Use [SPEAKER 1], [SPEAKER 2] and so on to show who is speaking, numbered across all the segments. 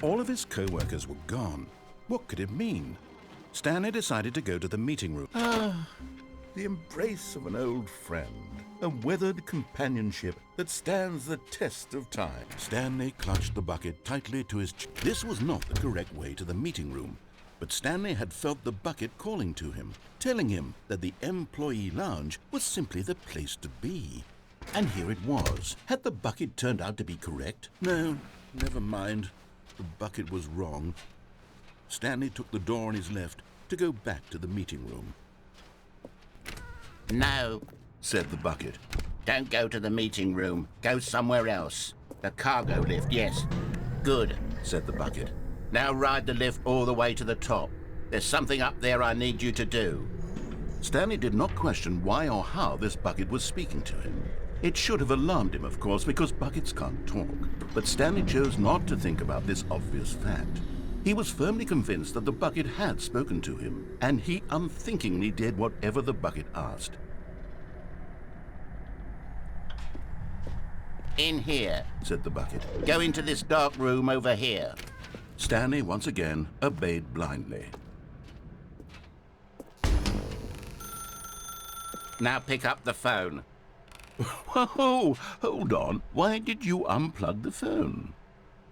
[SPEAKER 1] All of his co-workers were gone. What could it mean? Stanley decided to go to the meeting room. The embrace of an old friend, a weathered companionship that stands the test of time. Stanley clutched the bucket tightly to his chest. This was not the correct way to the meeting room, but Stanley had felt the bucket calling to him, telling him that the employee lounge was simply the place to be. And here it was. Had the bucket turned out to be correct? No, never mind. The bucket was wrong. Stanley took the door on his left to go back to the meeting room.
[SPEAKER 2] No,
[SPEAKER 1] Said the bucket.
[SPEAKER 2] don't go to the meeting room. Go somewhere else. The cargo lift, yes. Good,
[SPEAKER 1] Said the bucket.
[SPEAKER 2] now ride the lift all the way to the top. There's something up there I need you to do.
[SPEAKER 1] Stanley did not question why or how this bucket was speaking to him. It should have alarmed him, of course, because buckets can't talk. But Stanley chose not to think about this obvious fact. He was firmly convinced that the bucket had spoken to him, and he unthinkingly did whatever the bucket asked.
[SPEAKER 2] In here.
[SPEAKER 1] Said the bucket.
[SPEAKER 2] Go into this dark room over here.
[SPEAKER 1] Stanley once again obeyed blindly.
[SPEAKER 2] Now pick up the phone.
[SPEAKER 1] Whoa, hold on. Why did you unplug the phone?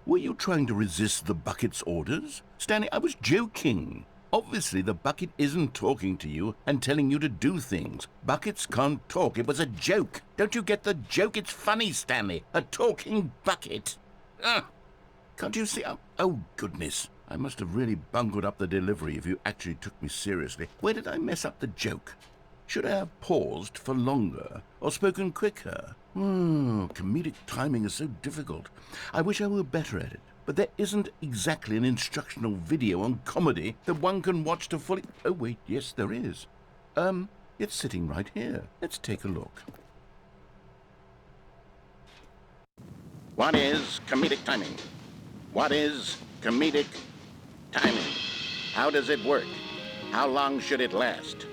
[SPEAKER 1] Were you trying to resist the bucket's orders? Stanley, I was joking. Obviously, the bucket isn't talking to you and telling you to do things. Buckets can't talk. It was a joke. Don't you get the joke? It's funny, Stanley. A talking bucket. Can't you see? Oh, goodness. I must have really bungled up the delivery if you actually took me seriously. Where did I mess up the joke? Should I have paused for longer or spoken quicker? Comedic timing is so difficult. I wish I were better at it. But there isn't exactly an instructional video on comedy that one can watch to fully... Oh, wait, yes, there is. It's sitting right here. Let's take a look.
[SPEAKER 2] What is comedic timing? What is comedic timing? How does it work? How long should it last?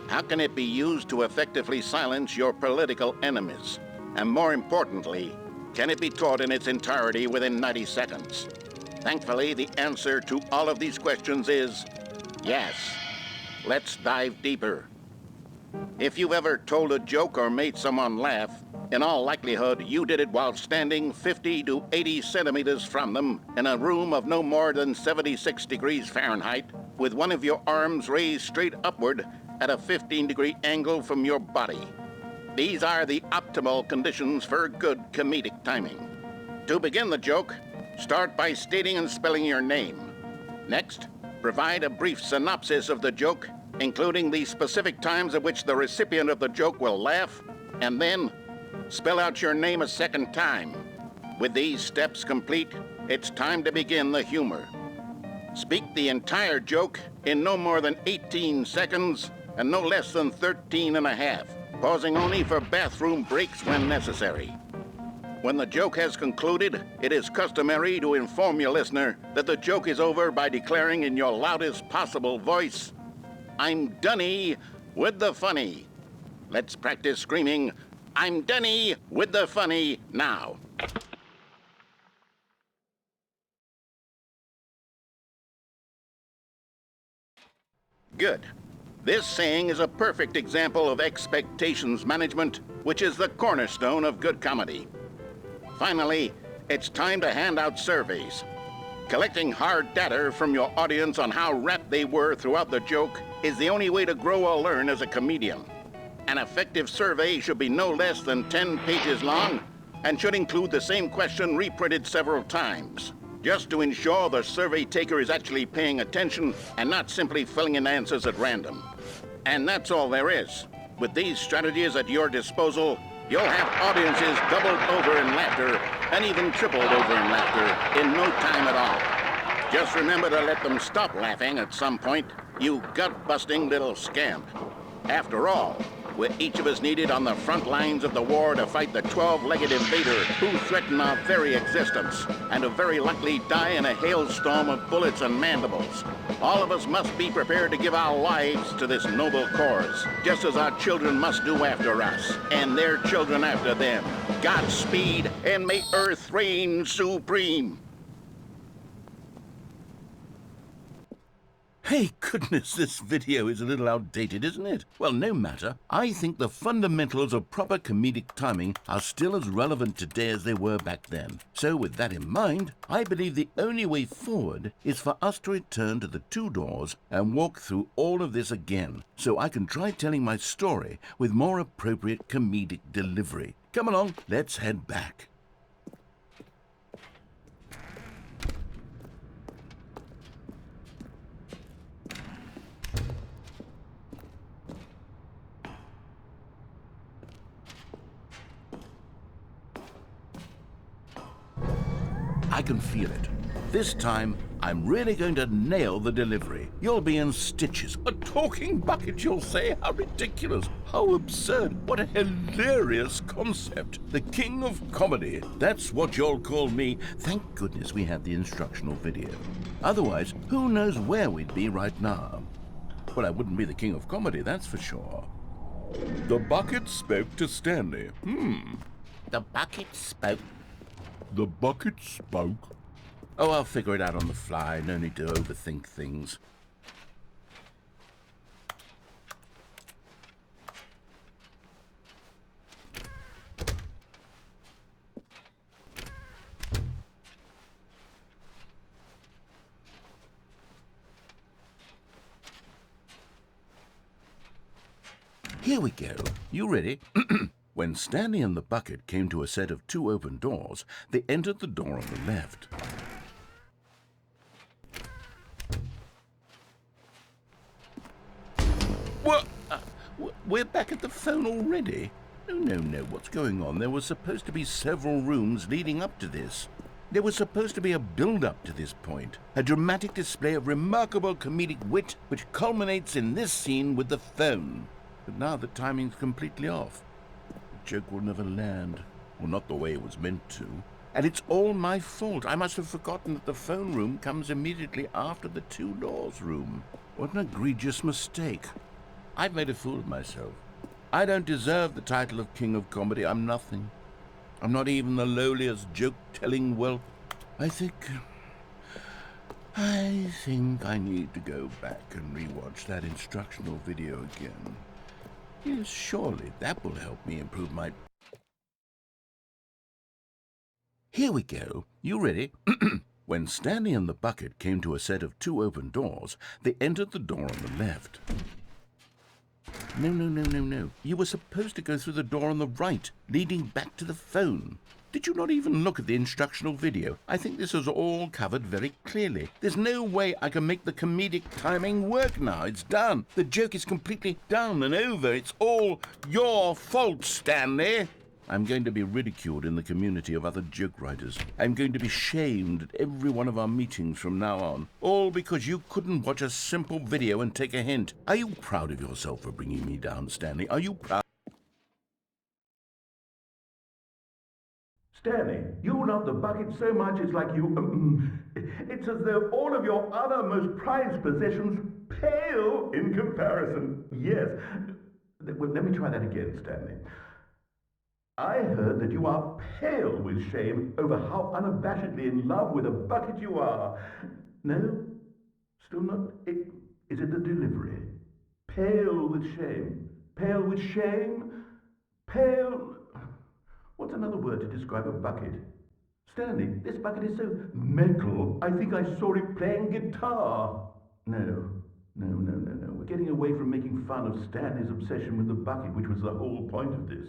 [SPEAKER 2] How can it be used to effectively silence your political enemies? And more importantly, can it be taught in its entirety within 90 seconds? Thankfully, the answer to all of these questions is yes. Let's dive deeper. If you've ever told a joke or made someone laugh, in all likelihood, you did it while standing 50 to 80 centimeters from them in a room of no more than 76 degrees Fahrenheit, with one of your arms raised straight upward at a 15-degree angle from your body. These are the optimal conditions for good comedic timing. To begin the joke, start by stating and spelling your name. Next, provide a brief synopsis of the joke, including the specific times at which the recipient of the joke will laugh, and then spell out your name a second time. With these steps complete, it's time to begin the humor. Speak the entire joke in no more than 18 seconds and no less than 13 and a half, pausing only for bathroom breaks when necessary. When the joke has concluded, it is customary to inform your listener that the joke is over by declaring in your loudest possible voice, "I'm dunny with the funny." Let's practice screaming, "I'm dunny with the funny" now. Good. This saying is a perfect example of expectations management, which is the cornerstone of good comedy. Finally, it's time to hand out surveys. Collecting hard data from your audience on how rapt they were throughout the joke is the only way to grow or learn as a comedian. An effective survey should be no less than 10 pages long and should include the same question reprinted several times, just to ensure the survey taker is actually paying attention and not simply filling in answers at random. And that's all there is. With these strategies at your disposal, you'll have audiences doubled over in laughter and even tripled over in laughter in no time at all. Just remember to let them stop laughing at some point, you gut-busting little scamp. After all, We're each of us needed on the front lines of the war to fight the 12-legged invader who threaten our very existence, and who very likely die in a hailstorm of bullets and mandibles. All of us must be prepared to give our lives to this noble cause, just as our children must do after us, and their children after them. Godspeed, and may Earth reign supreme.
[SPEAKER 1] Hey, goodness, this video is a little outdated, isn't it? Well, no matter. I think the fundamentals of proper comedic timing are still as relevant today as they were back then. So with that in mind, I believe the only way forward is for us to return to the two doors and walk through all of this again, so I can try telling my story with more appropriate comedic delivery. Come along, let's head back. I can feel it. This time, I'm really going to nail the delivery. You'll be in stitches. A talking bucket, you'll say? How ridiculous. How absurd. What a hilarious concept. The king of comedy. That's what you'll call me. Thank goodness we had the instructional video. Otherwise, who knows where we'd be right now. Well, I wouldn't be the king of comedy, that's for sure. The bucket spoke to Stanley.
[SPEAKER 2] The bucket spoke.
[SPEAKER 1] The bucket spoke. Oh, I'll figure it out on the fly. No need to overthink things. Here we go. You ready? When Stanley and the bucket came to a set of two open doors, they entered the door on the left. What? We're back at the phone already? No, what's going on? There was supposed to be several rooms leading up to this. There was supposed to be a build-up to this point, a dramatic display of remarkable comedic wit which culminates in this scene with the phone. But now the timing's completely off. Joke will never land, or not the way it was meant to. And it's all my fault. I must have forgotten that the phone room comes immediately after the two doors room. What an egregious mistake. I've made a fool of myself. I don't deserve the title of King of Comedy. I'm nothing. I'm not even the lowliest joke-telling whelp. I think I need to go back and rewatch that instructional video again. Yes, surely that will help me improve my... Here we go. You ready? When Stanley and the bucket came to a set of two open doors, they entered the door on the left. No. You were supposed to go through the door on the right, leading back to the phone. Did you not even look at the instructional video? I think this is all covered very clearly. There's no way I can make the comedic timing work now. It's done. The joke is completely done and over. It's all your fault, Stanley. I'm going to be ridiculed in the community of other joke writers. I'm going to be shamed at every one of our meetings from now on. All because you couldn't watch a simple video and take a hint. Are you proud of yourself for bringing me down, Stanley? Are you proud?
[SPEAKER 3] Stanley, you love the bucket so much it's like you... it's as though all of your other most prized possessions pale in comparison. Yes. Well, let me try that again, Stanley. I heard that you are pale with shame over how unabashedly in love with a bucket you are. No? Still not? Is it the delivery? Pale with shame. Pale with shame? Pale... What's another word to describe a bucket? Stanley, this bucket is so metal, I think I saw it playing guitar. No. We're getting away from making fun of Stanley's obsession with the bucket, which was the whole point of this.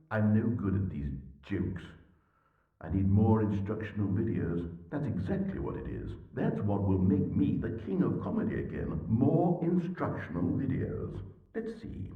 [SPEAKER 3] I'm no good at these jokes. I need more instructional videos. That's exactly what it is. That's what will make me the king of comedy again. More instructional videos. Let's see.